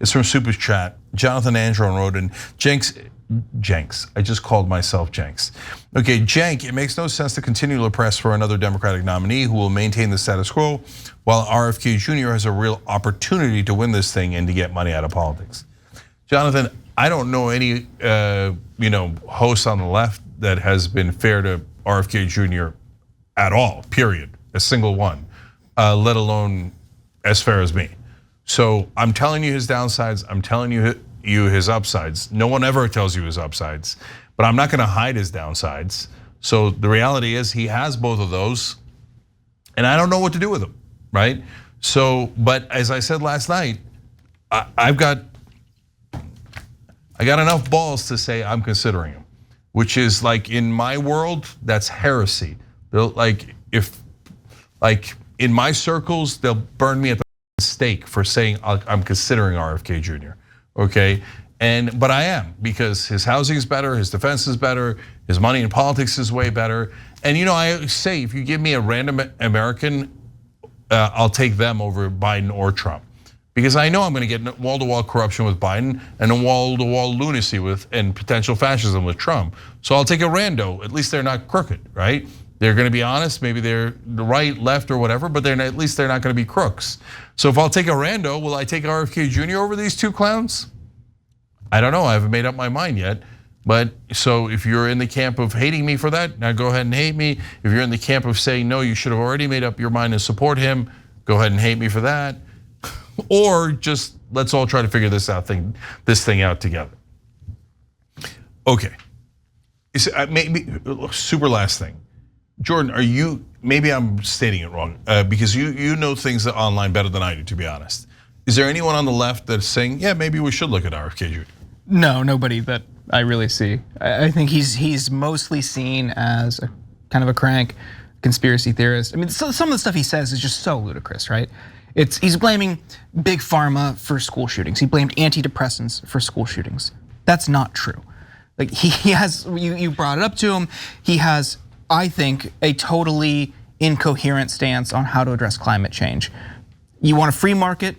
It's from Super Chat. Jonathan Andron wrote in, Jenks. I just called myself Jenks. Okay, Cenk, it makes no sense to continue to press for another Democratic nominee who will maintain the status quo while RFK Jr. has a real opportunity to win this thing and to get money out of politics. Jonathan, I don't know any host on the left that has been fair to RFK Jr. at all, period, a single one, let alone as fair as me. So I'm telling you his downsides, I'm telling you his upsides. No one ever tells you his upsides, but I'm not gonna hide his downsides. So the reality is he has both of those, and I don't know what to do with them, right? So, but as I said last night, I got enough balls to say I'm considering him, which is like in my world, that's heresy. Like in my circles, they'll burn me at the stake for saying I'm considering RFK Jr. Okay, but I am, because his housing is better, his defense is better, his money in politics is way better. And I say, if you give me a random American, I'll take them over Biden or Trump, because I know I'm going to get wall-to-wall corruption with Biden and wall-to-wall lunacy and potential fascism with Trump. So I'll take a rando. At least they're not crooked, right? They're going to be honest. Maybe they're the right, left, or whatever, but at least they're not going to be crooks. So if I'll take a rando, will I take RFK Jr. over these two clowns? I don't know. I haven't made up my mind yet. But so if you're in the camp of hating me for that, now go ahead and hate me. If you're in the camp of saying no, you should have already made up your mind and support him, go ahead and hate me for that. Or just let's all try to figure this thing out together. Okay. Maybe super last thing. Jordan, maybe I'm stating it wrong, because you know things online better than I do, to be honest. Is there anyone on the left that's saying, yeah, maybe we should look at RFK Jr.? No, nobody that I really see. I think he's mostly seen as a kind of a crank, conspiracy theorist. I mean, some of the stuff he says is just so ludicrous, right? He's blaming big pharma for school shootings. He blamed antidepressants for school shootings. That's not true. Like he has, you brought it up to him. He has, I think, a totally incoherent stance on how to address climate change. You want a free market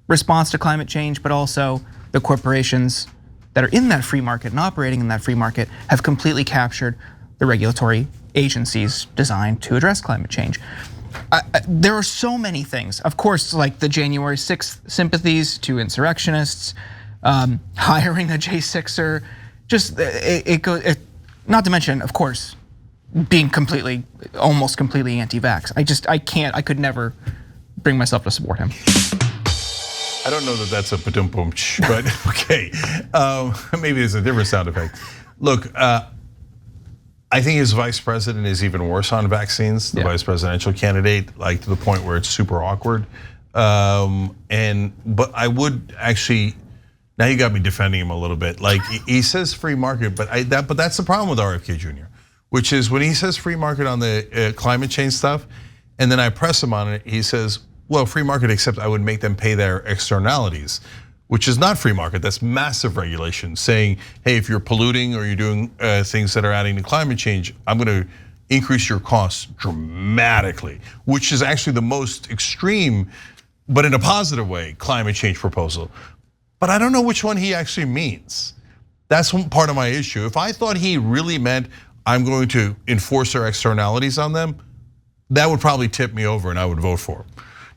response to climate change, but also the corporations that are in that free market and operating in that free market have completely captured the regulatory agencies designed to address climate change. There are so many things, of course, like the January 6th sympathies to insurrectionists, hiring a J6er, just it goes. Not to mention, of course, being almost completely anti-vax. I could never bring myself to support him. I don't know that that's a pa-dum-pum, but okay. Maybe it's a different sound effect. Look, I think his vice president is even worse on vaccines, the vice presidential candidate, like to the point where it's super awkward. But I would actually, now you got me defending him a little bit. Like he says free market, but that's the problem with RFK Jr., which is when he says free market on the climate change stuff, and then I press him on it, he says, well, free market, except I would make them pay their externalities, which is not free market. That's massive regulation saying, hey, if you're polluting or you're doing things that are adding to climate change, I'm gonna increase your costs dramatically, which is actually the most extreme, but in a positive way, climate change proposal. But I don't know which one he actually means. That's one part of my issue. If I thought he really meant I'm going to enforce their externalities on them, that would probably tip me over and I would vote for him.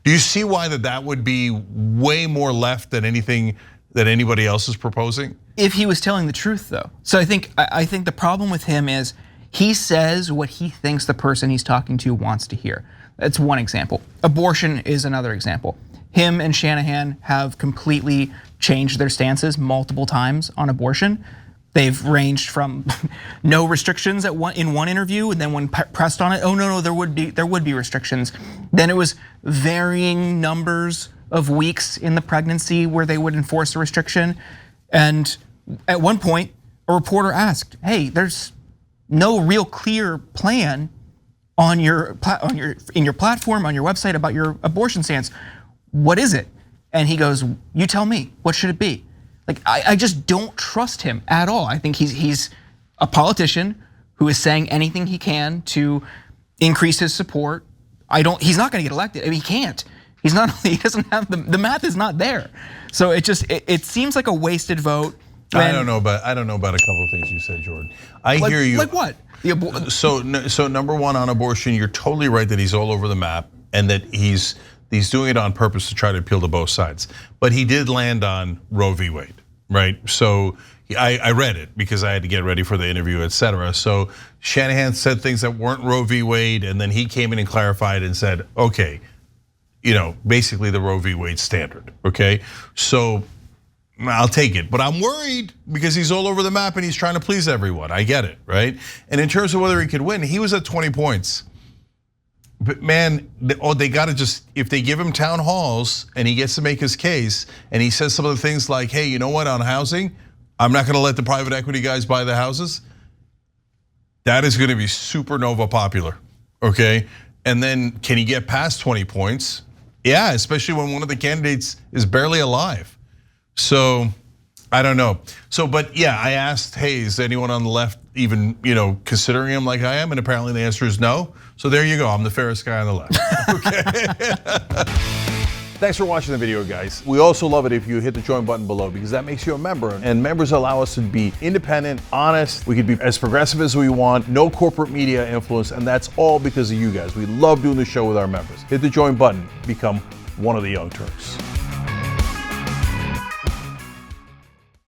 Do you see why that would be way more left than anything that anybody else is proposing? If he was telling the truth, though. So I think the problem with him is he says what he thinks the person he's talking to wants to hear. That's one example. Abortion is another example. Him and Shanahan have completely changed their stances multiple times on abortion. They've ranged from no restrictions in one interview, and then when pressed on it, oh no, there would be restrictions. Then it was varying numbers of weeks in the pregnancy where they would enforce a restriction. And at one point, a reporter asked, "Hey, there's no real clear plan in your platform, on your website about your abortion stance. What is it?" And he goes, "You tell me. What should it be?" Like I just don't trust him at all. I think he's a politician who is saying anything he can to increase his support. He's not gonna get elected. I mean, he can't. He's not. He doesn't have the math is not there. So it seems like a wasted vote. I don't know about a couple of things you said, Jordan. I hear you. Like what? So number one, on abortion, you're totally right that he's all over the map and that he's doing it on purpose to try to appeal to both sides. But he did land on Roe v. Wade, right? So I read it because I had to get ready for the interview, et cetera. So Shanahan said things that weren't Roe v. Wade, and then he came in and clarified and said, okay, basically the Roe v. Wade standard, okay? So I'll take it, but I'm worried because he's all over the map and he's trying to please everyone. I get it, right? And in terms of whether he could win, he was at 20 points. But man, they gotta just, if they give him town halls and he gets to make his case and he says some of the things like, hey, you know what, on housing, I'm not gonna let the private equity guys buy the houses. That is gonna be supernova popular, okay? And then can he get past 20 points? Yeah, especially when one of the candidates is barely alive. So I don't know. So, but yeah, I asked, hey, is anyone on the left even, considering him like I am? And apparently the answer is no. So there you go. I'm the fairest guy on the left. Okay. Thanks for watching the video, guys. We also love it if you hit the join button below because that makes you a member. And members allow us to be independent, honest. We can be as progressive as we want, no corporate media influence. And that's all because of you guys. We love doing the show with our members. Hit the join button, become one of the Young Turks.